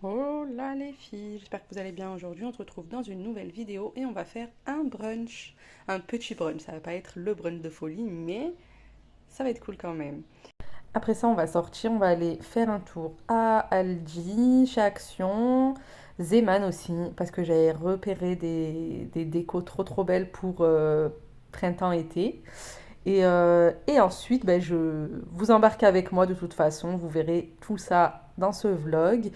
Oh là les filles, j'espère que vous allez bien aujourd'hui. On se retrouve dans une nouvelle vidéo et on va faire un brunch. Un petit brunch, ça va pas être le brunch de folie, mais ça va être cool quand même. Après ça, on va sortir, on va aller faire un tour à Aldi, chez Action, Zeman aussi, parce que j'avais repéré des décos trop belles pour printemps-été. Et ensuite, ben, je vous embarque avec moi de toute façon, vous verrez tout ça dans ce vlog.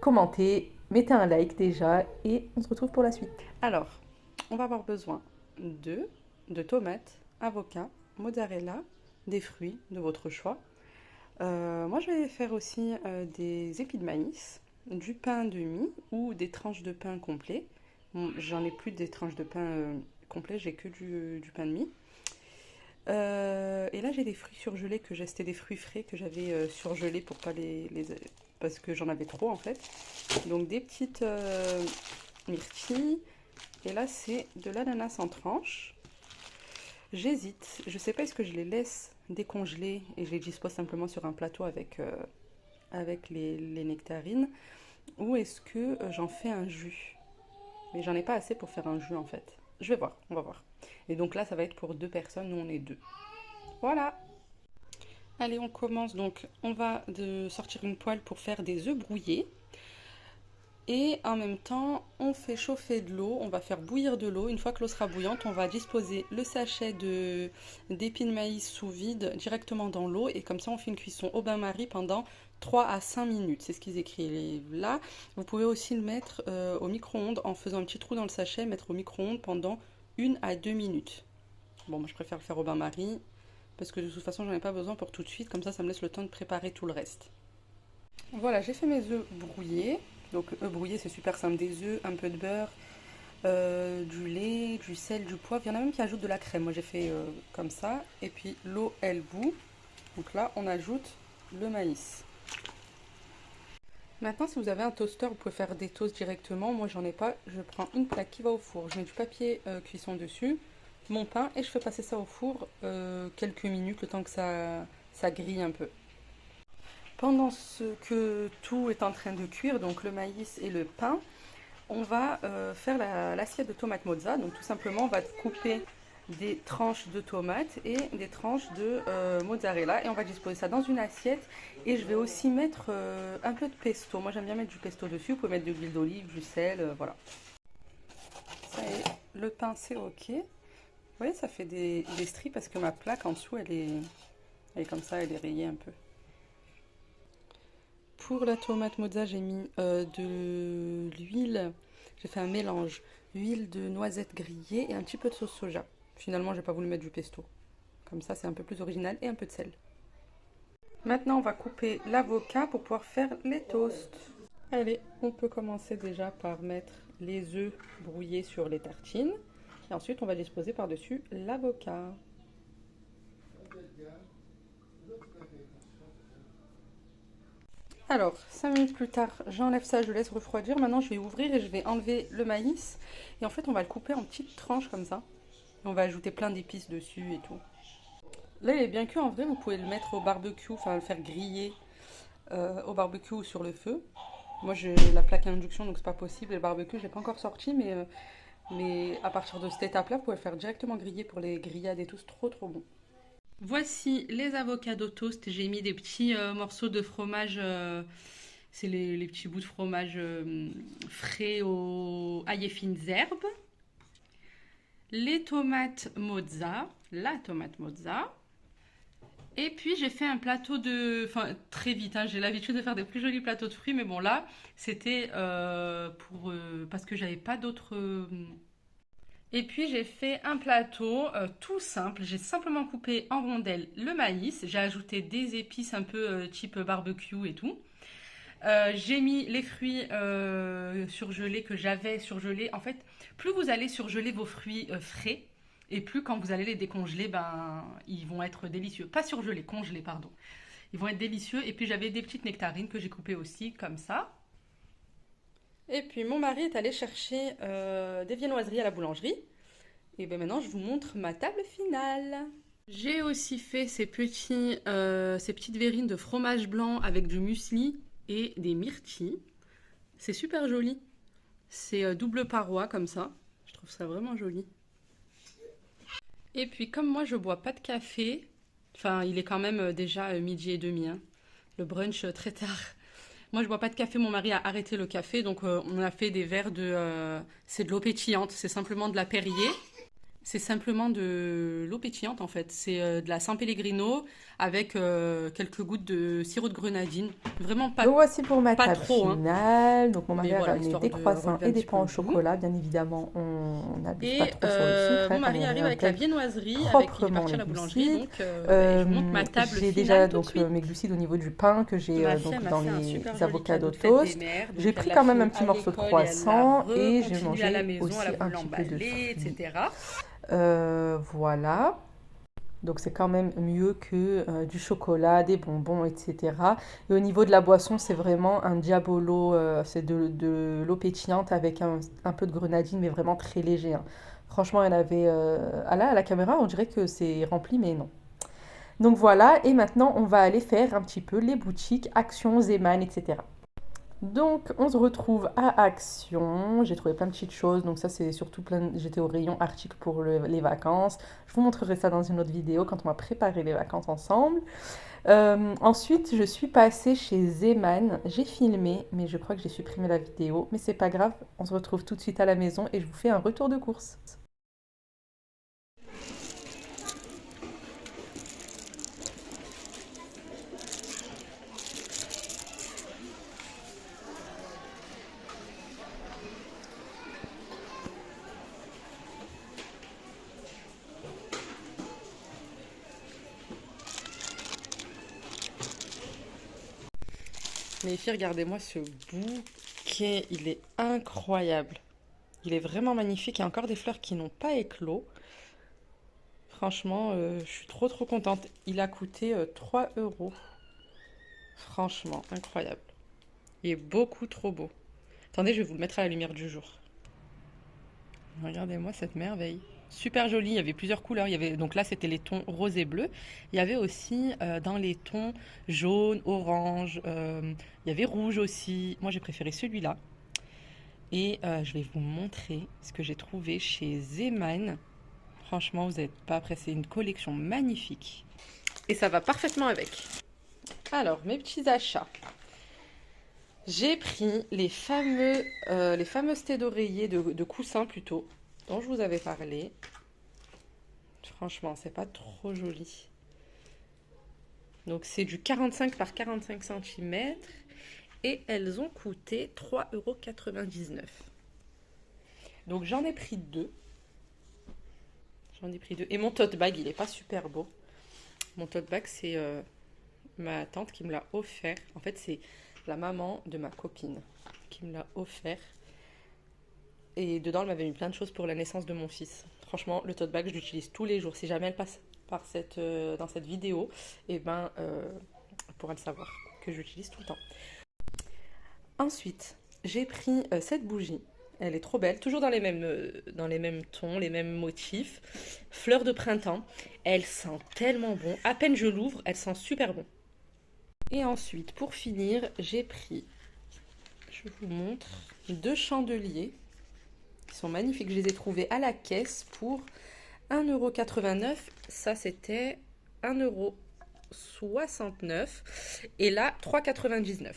Commentez, mettez un like déjà et on se retrouve pour la suite. Alors, on va avoir besoin de, de tomates, avocats, mozzarella, des fruits de votre choix. Moi, je vais faire aussi des épis de maïs, du pain de mie ou des tranches de pain complet. Bon, j'en ai plus des tranches de pain complet, j'ai que du pain de mie. Et là, j'ai des fruits surgelés que j'ai, c'était des fruits frais que j'avais surgelés pour pas parce que j'en avais trop en fait. Donc des petites myrtilles. Et là, c'est de l'ananas en tranches. J'hésite. Je sais pas, est-ce que je les laisse décongeler et je les dispose simplement sur un plateau avec les nectarines, ou est-ce que j'en fais un jus. Mais j'en ai pas assez pour faire un jus en fait. Je vais voir, on va voir. Et donc là, ça va être pour deux personnes, nous on est deux. Voilà. Allez, on commence. Donc, on va sortir une poêle pour faire des œufs brouillés. Et en même temps, on fait chauffer de l'eau. On va faire bouillir de l'eau. Une fois que l'eau sera bouillante, on va disposer le sachet d'épis de maïs sous vide directement dans l'eau. Et comme ça, on fait une cuisson au bain-marie pendant 3 à 5 minutes. C'est ce qu'ils écrivent là. Vous pouvez aussi le mettre au micro-ondes en faisant un petit trou dans le sachet, mettre au micro-ondes pendant 1 à 2 minutes. Bon, moi je préfère le faire au bain-marie parce que de toute façon j'en ai pas besoin pour tout de suite, comme ça me laisse le temps de préparer tout le reste. Voilà, j'ai fait mes œufs brouillés. Donc œufs brouillés, c'est super simple, des œufs, un peu de beurre, du lait, du sel, du poivre. Il y en a même qui ajoutent de la crème, moi j'ai fait comme ça. Et puis l'eau elle bout, donc là on ajoute le maïs. Maintenant, si vous avez un toaster, vous pouvez faire des toasts directement. Moi j'en ai pas, je prends une plaque qui va au four, je mets du papier cuisson dessus, mon pain, et je fais passer ça au four quelques minutes, le temps que ça grille un peu. Pendant que tout est en train de cuire, donc le maïs et le pain, on va faire l'assiette de tomate mozza. Donc tout simplement, on va couper des tranches de tomates et des tranches de mozzarella et on va disposer ça dans une assiette. Et je vais aussi mettre un peu de pesto. Moi j'aime bien mettre du pesto dessus. Vous pouvez mettre de l'huile d'olive, du sel, voilà. Ça y est, le pain c'est ok. Vous voyez, ça fait des stries parce que ma plaque en dessous elle est comme ça, elle est rayée un peu. Pour la tomate mozza, j'ai mis de l'huile. J'ai fait un mélange. Huile de noisette grillée et un petit peu de sauce soja. Finalement, j'ai pas voulu mettre du pesto. Comme ça, c'est un peu plus original et un peu de sel. Maintenant, on va couper l'avocat pour pouvoir faire les toasts. Allez, on peut commencer déjà par mettre les œufs brouillés sur les tartines. Et ensuite, on va disposer par-dessus l'avocat. Alors, 5 minutes plus tard, j'enlève ça, je laisse refroidir. Maintenant, je vais ouvrir et je vais enlever le maïs. Et en fait, on va le couper en petites tranches comme ça. Et on va ajouter plein d'épices dessus et tout. Là, il est bien cuit. En vrai, vous pouvez le mettre au barbecue, enfin le faire griller au barbecue ou sur le feu. Moi, j'ai la plaque à induction, donc c'est pas possible. Et le barbecue, je l'ai pas encore sorti, mais à partir de cette étape-là, vous pouvez le faire directement griller pour les grillades et tout. C'est trop bon. Voici les avocados toast. J'ai mis des petits morceaux de fromage. C'est les petits bouts de fromage frais aux ail et fines herbes. Les tomates mozza. La tomate mozza. Et puis j'ai fait un plateau de... Enfin, très vite, hein, j'ai l'habitude de faire des plus jolis plateaux de fruits. Mais bon, là, c'était parce que j'avais pas d'autres... Et puis j'ai fait un plateau tout simple. J'ai simplement coupé en rondelles le maïs. J'ai ajouté des épices un peu type barbecue et tout. J'ai mis les fruits surgelés que j'avais surgelés. En fait, plus vous allez surgeler vos fruits frais, et plus quand vous allez les décongeler, ben, ils vont être délicieux. Pas surgelés, congelés, pardon. Ils vont être délicieux. Et puis j'avais des petites nectarines que j'ai coupées aussi, comme ça. Et puis mon mari est allé chercher des viennoiseries à la boulangerie. Et bien maintenant, je vous montre ma table finale. J'ai aussi fait ces petites verrines de fromage blanc avec du muesli et des myrtilles. C'est super joli. C'est double paroi comme ça. Je trouve ça vraiment joli. Et puis comme moi je bois pas de café, enfin il est quand même déjà midi et demi, hein, le brunch très tard. Moi je bois pas de café, mon mari a arrêté le café, donc on a fait des verres de... c'est de l'eau pétillante, c'est simplement de la Perrier. C'est simplement de l'eau pétillante en fait. C'est de la San Pellegrino avec quelques gouttes de sirop de grenadine. Vraiment Donc voici pour ma pas table trop, hein. finale. Donc mon Mais mari a voilà, ramené histoire des de croissants relever et un des petit pains peu au le goût. chocolat. Bien évidemment, on n'abuse pas Et trop sur le sucre, mon hein, comme mari on arrive avec la intègre viennoiserie, il est proprement parti les à la boulangerie, glucides. donc je vous montre ma table J'ai déjà finale tout de donc mes suite. glucides au niveau du pain que j'ai Ma fille donc elle m'a dans fait un les super joli avocado cadeau de fête des toast. mères. J'ai Donc elle pris l'a quand même fait un petit à morceau de l'école et elle l'a croissant et j'ai recontinué à la mangé maison, elle aussi a un voulu petit peu de l'emballer, fruits. etc. Voilà. Donc c'est quand même mieux que du chocolat, des bonbons, etc. Et au niveau de la boisson, c'est vraiment un diabolo, c'est de l'eau pétillante avec un peu de grenadine, mais vraiment très léger, hein. Franchement, elle avait... ah là, à la caméra, on dirait que c'est rempli, mais non. Donc voilà, et maintenant, on va aller faire un petit peu les boutiques, Action, Zeman, etc. Donc, on se retrouve à Action. J'ai trouvé plein de petites choses. Donc, ça, c'est surtout plein. J'étais au rayon articles pour les vacances. Je vous montrerai ça dans une autre vidéo quand on va préparer les vacances ensemble. Ensuite, je suis passée chez Zeman. J'ai filmé, mais je crois que j'ai supprimé la vidéo. Mais c'est pas grave. On se retrouve tout de suite à la maison et je vous fais un retour de course. Mais les filles, regardez-moi ce bouquet, il est incroyable. Il est vraiment magnifique. Il y a encore des fleurs qui n'ont pas éclos. Franchement, je suis trop trop contente. Il a coûté 3 euros. Franchement, incroyable. Il est beaucoup trop beau. Attendez, je vais vous le mettre à la lumière du jour. Regardez-moi cette merveille. Super joli, il y avait plusieurs couleurs. Il y avait, donc là, c'était les tons rose et bleu. Il y avait aussi dans les tons jaune, orange. Il y avait rouge aussi. Moi, j'ai préféré celui-là. Et je vais vous montrer ce que j'ai trouvé chez Zeman. Franchement, vous n'êtes pas prêts. C'est une collection magnifique. Et ça va parfaitement avec. Alors, mes petits achats. J'ai pris les fameuses têtes d'oreiller de coussins plutôt, dont je vous avais parlé. Franchement, c'est pas trop joli. Donc c'est du 45 par 45 cm et elles ont coûté 3,99 €. Donc j'en ai pris deux. J'en ai pris deux. Et mon tote bag, il est pas super beau. Mon tote bag, c'est ma tante qui me l'a offert. En fait, c'est la maman de ma copine qui me l'a offert. Et dedans, elle m'avait mis plein de choses pour la naissance de mon fils. Franchement, le tote bag, je l'utilise tous les jours. Si jamais elle passe par dans cette vidéo, et ben, elle pourra le savoir que j'utilise tout le temps. Ensuite, j'ai pris cette bougie. Elle est trop belle, toujours dans les mêmes tons, les mêmes motifs. Fleur de printemps. Elle sent tellement bon. À peine je l'ouvre, elle sent super bon. Et ensuite, pour finir, j'ai pris, je vous montre, deux chandeliers qui sont magnifiques. Je les ai trouvés à la caisse pour 1,89 €. Ça, c'était 1,69 €. Et là, 3,99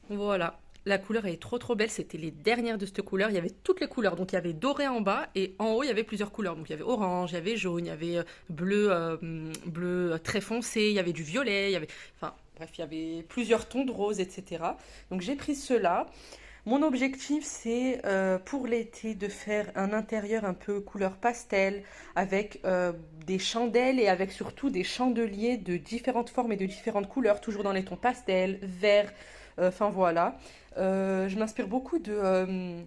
€. Voilà. La couleur est trop trop belle, c'était les dernières de cette couleur, il y avait toutes les couleurs, donc il y avait doré en bas et en haut il y avait plusieurs couleurs, donc il y avait orange, il y avait jaune, il y avait bleu très foncé, il y avait du violet, il y avait, enfin bref, il y avait plusieurs tons de rose, etc. Donc j'ai pris ceux-là. Mon objectif c'est pour l'été de faire un intérieur un peu couleur pastel avec des chandelles et avec surtout des chandeliers de différentes formes et de différentes couleurs, toujours dans les tons pastel, vert, enfin voilà. Je m'inspire beaucoup de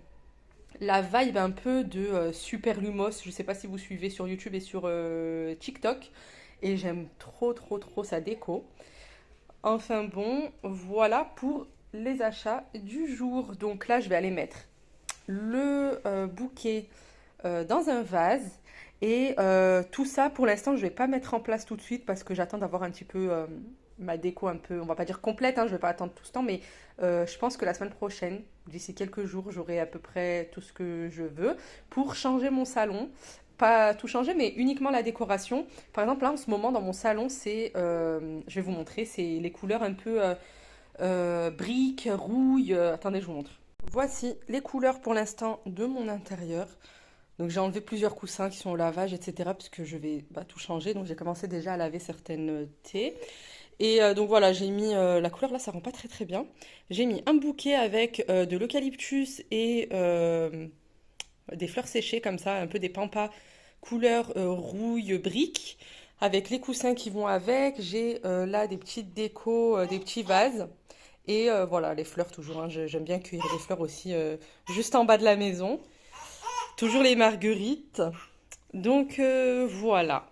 la vibe un peu de Super Lumos. Je ne sais pas si vous suivez sur YouTube et sur TikTok. Et j'aime trop, trop, trop sa déco. Enfin bon, voilà pour les achats du jour. Donc là, je vais aller mettre le bouquet dans un vase. Et tout ça, pour l'instant, je ne vais pas mettre en place tout de suite parce que j'attends d'avoir un petit peu ma déco un peu, on va pas dire complète, hein, je vais pas attendre tout ce temps, mais je pense que la semaine prochaine, d'ici quelques jours, j'aurai à peu près tout ce que je veux pour changer mon salon. Pas tout changer, mais uniquement la décoration. Par exemple, là, en ce moment, dans mon salon, je vais vous montrer, c'est les couleurs un peu briques, rouille. Attendez, je vous montre. Voici les couleurs pour l'instant de mon intérieur. Donc j'ai enlevé plusieurs coussins qui sont au lavage, etc. Puisque je vais tout changer. Donc j'ai commencé déjà à laver certaines thés. Et donc voilà, j'ai mis la couleur là, ça rend pas très très bien. J'ai mis un bouquet avec de l'eucalyptus et des fleurs séchées comme ça, un peu des pampas couleur rouille brique, avec les coussins qui vont avec. J'ai là des petites décos, des petits vases. Et voilà, les fleurs toujours, hein. J'aime bien cueillir des fleurs aussi juste en bas de la maison. Toujours les marguerites. Donc voilà.